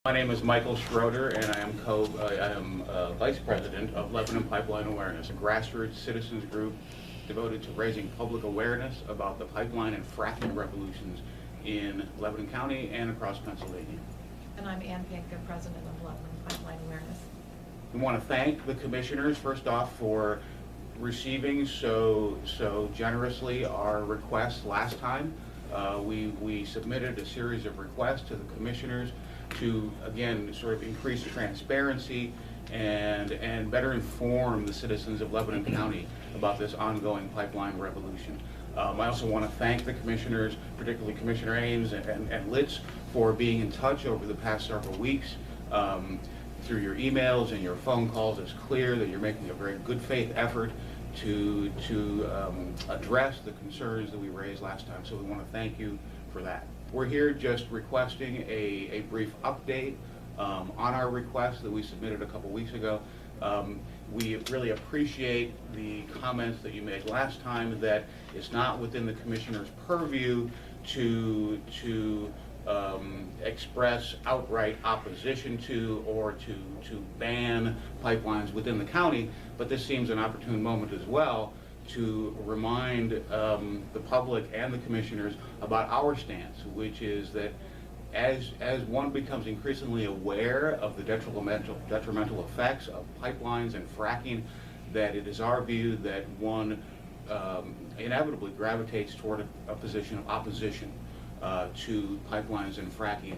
My name is Michael Schroeder, and I am Vice President of Lebanon Pipeline Awareness, a grassroots citizens group devoted to raising public awareness about the pipeline and fracking revolutions in Lebanon County and across Pennsylvania. And I'm Ann Pinca, President of Lebanon Pipeline Awareness. We want to thank the commissioners, first off, for receiving so generously our requests last time. We submitted a series of requests to the commissioners to, again, sort of increase transparency and better inform the citizens of Lebanon County about this ongoing pipeline revolution. I also want to thank the commissioners, particularly Commissioner Ames and Litz, for being in touch over the past several weeks. Through your emails and your phone calls, it's clear that you're making a very good faith effort to address the concerns that we raised last time. So we want to thank you for that. We're here just requesting a brief update on our request that we submitted a couple weeks ago. We really appreciate the comments that you made last time that it's not within the commissioner's purview to express outright opposition to or to ban pipelines within the county, but this seems an opportune moment as well to remind the public and the commissioners about our stance, which is that as one becomes increasingly aware of the detrimental effects of pipelines and fracking, that it is our view that one inevitably gravitates toward a position of opposition to pipelines and fracking,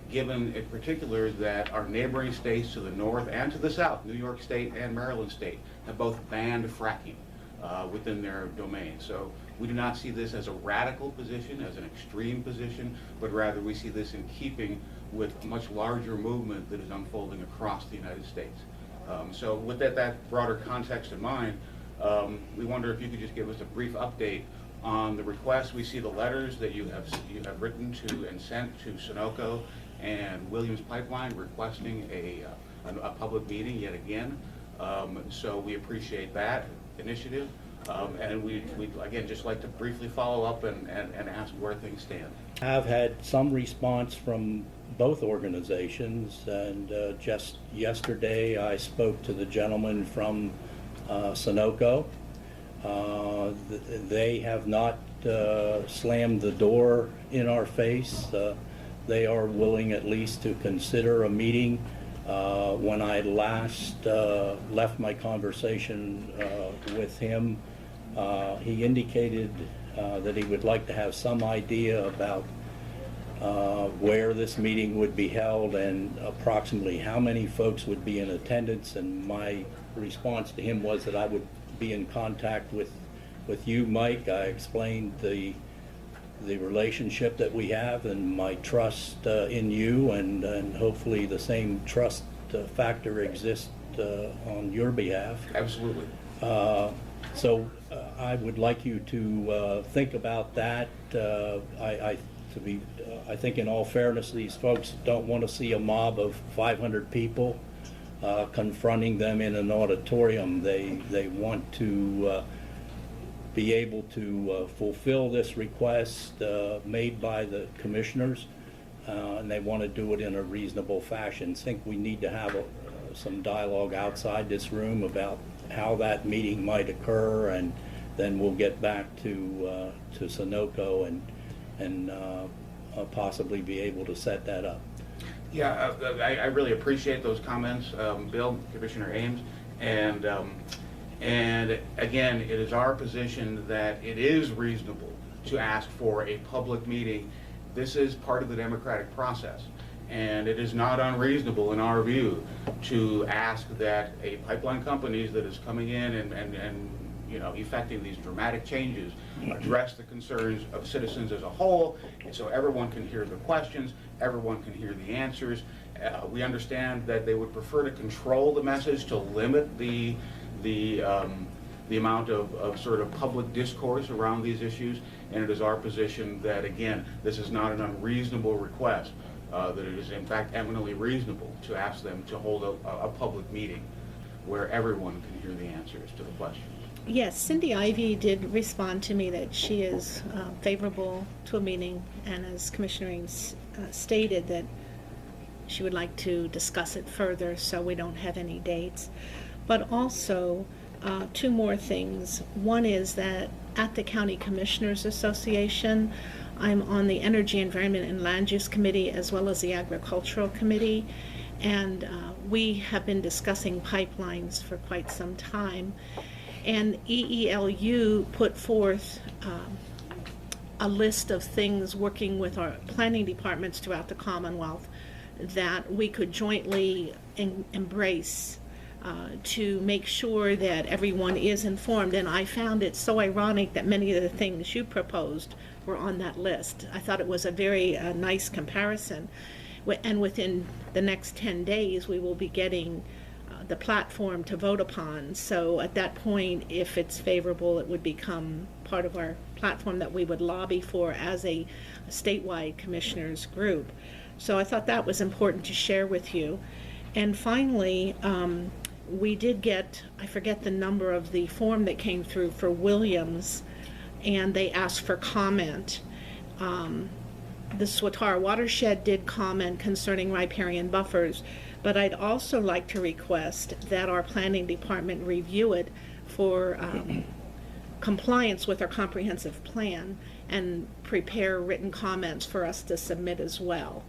given in particular that our neighboring states to the north and to the south, New York State and Maryland State, have both banned fracking within their domain. So we do not see this as a radical position, as an extreme position, but rather we see this in keeping with a much larger movement that is unfolding across the United States. So with that broader context in mind, we wonder if you could just give us a brief update on the request. We see the letters that you have written to and sent to Sunoco and Williams Pipeline requesting a public meeting yet again. So we appreciate that initiative, and we'd again just like to briefly follow up and ask where things stand. I've had some response from both organizations, and just yesterday I spoke to the gentleman from Sunoco. They have not slammed the door in our face. They are willing at least to consider a meeting. When I last left my conversation with him, he indicated that he would like to have some idea about where this meeting would be held and approximately how many folks would be in attendance, and my response to him was that I would be in contact with you, Mike. I explained the relationship that we have and my trust in you, and hopefully the same trust factor exists on your behalf. Absolutely. So I would like you to think about that. I think in all fairness, these folks don't want to see a mob of 500 people confronting them in an auditorium. They want to be able to fulfill this request made by the commissioners, and they want to do it in a reasonable fashion. I think we need to have some dialogue outside this room about how that meeting might occur, and then we'll get back to Sunoco and possibly be able to set that up. Yeah, I really appreciate those comments, Bill, Commissioner Ames, and again, it is our position that it is reasonable to ask for a public meeting. This is part of the democratic process, and it is not unreasonable in our view to ask that a pipeline company that is coming in and effecting these dramatic changes address the concerns of citizens as a whole, and so everyone can hear the questions, everyone can hear the answers. We understand that they would prefer to control the message, to limit the amount of sort of public discourse around these issues, and it is our position that, again, this is not an unreasonable request, that it is in fact eminently reasonable to ask them to hold a public meeting where everyone can hear the answers to the questions. Yes, Cindy Ivey did respond to me that she is favorable to a meeting, and as Commissioner Ames stated, that she would like to discuss it further, so we don't have any dates. But also, two more things. One is that at the County Commissioners Association, I'm on the Energy, Environment, and Land Use Committee as well as the Agricultural Committee, and we have been discussing pipelines for quite some time. And EELU put forth a list of things, working with our planning departments throughout the Commonwealth, that we could jointly embrace to make sure that everyone is informed. And I found it so ironic that many of the things you proposed were on that list. I thought it was a very nice comparison. And within the next 10 days, we will be getting the platform to vote upon. So at that point, if it's favorable, it would become part of our platform that we would lobby for as a statewide commissioners group. So I thought that was important to share with you. And finally, we did get, I forget the number of the form that came through for Williams, and they asked for comment. The Swatara watershed did comment concerning riparian buffers, but I'd also like to request that our planning department review it for compliance with our comprehensive plan and prepare written comments for us to submit as well.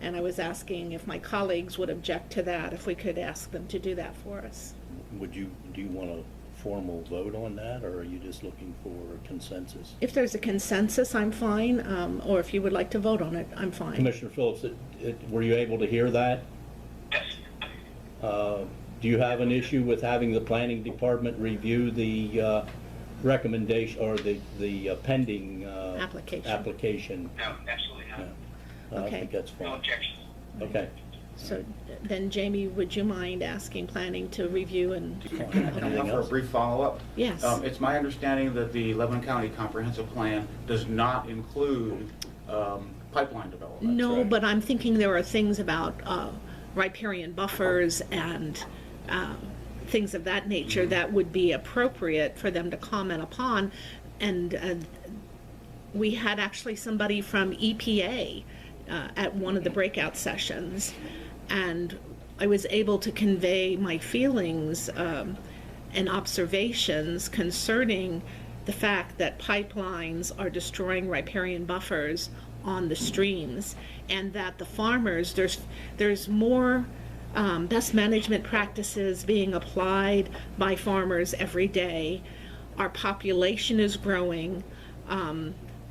And I was asking if my colleagues would object to that, if we could ask them to do that for us. Do you want a formal vote on that, or are you just looking for consensus? If there's a consensus, I'm fine, or if you would like to vote on it, I'm fine. Commissioner Phillips, were you able to hear that? Yes. Do you have an issue with having the planning department review the recommendation or the pending application? No, absolutely not. I Okay. think that's No fine. objections. Okay. So then, Jamie, would you mind asking planning to review and? Anything For a else? brief follow-up? Yes. It's my understanding that the Lebanon County Comprehensive Plan does not include pipeline development. No, right. but I'm thinking there are things about riparian buffers and things of that nature that would be appropriate for them to comment upon. And we had actually somebody from EPA at one of the breakout sessions, and I was able to convey my feelings and observations concerning the fact that pipelines are destroying riparian buffers on the streams, and that the farmers, there's more best management practices being applied by farmers every day. Our population is growing.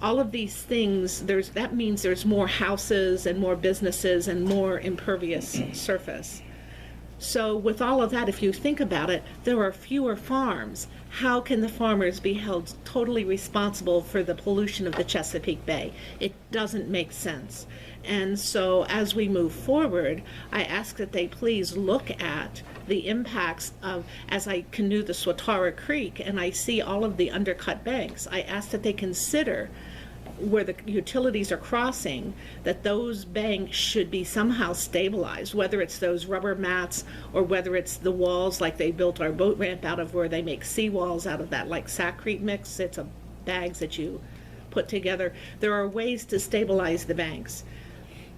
All of these things, that means there's more houses and more businesses and more impervious surface. So with all of that, if you think about it, there are fewer farms. How can the farmers be held totally responsible for the pollution of the Chesapeake Bay? It doesn't make sense. And so as we move forward, I ask that they please look at the impacts of, as I canoe the Swatara Creek and I see all of the undercut banks, I ask that they consider where the utilities are crossing, that those banks should be somehow stabilized, whether it's those rubber mats or whether it's the walls like they built our boat ramp out of, where they make seawalls out of that, like Saccrete mix. It's a bags that you put together. There are ways to stabilize the banks.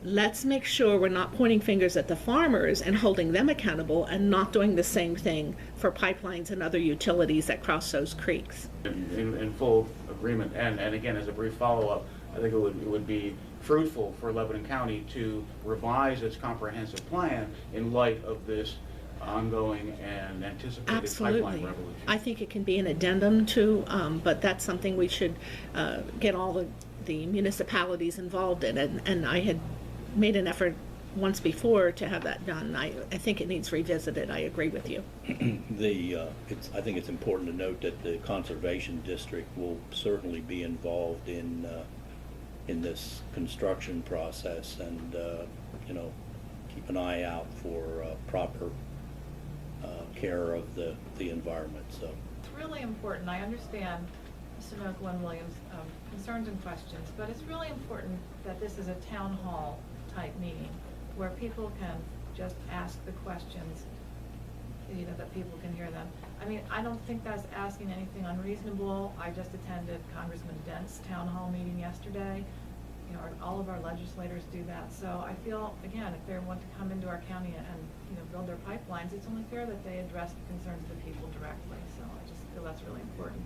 Let's make sure we're not pointing fingers at the farmers and holding them accountable and not doing the same thing for pipelines and other utilities that cross those creeks. In full agreement, and again, as a brief follow-up, I think it would be fruitful for Lebanon County to revise its comprehensive plan in light of this ongoing and anticipated Absolutely. pipeline revolution. I think it can be an addendum to, but that's something we should get all the municipalities involved in. And I had made an effort once before to have that done. I think it needs revisited. I agree with you. I think it's important to note that the Conservation District will certainly be involved in this construction process, and keep an eye out for proper care of the environment. So It's really important. I understand Sunoco and Williams' concerns and questions, but it's really important that this is a town hall type meeting where people can just ask the questions, that people can hear them. I mean, I don't think that's asking anything unreasonable. I just attended Congressman Dent's town hall meeting yesterday. know, all of our legislators do that. So I feel, again, if they want to come into our county and, you know, build their pipelines, it's only fair that they address the concerns of the people directly. So I just feel that's really important.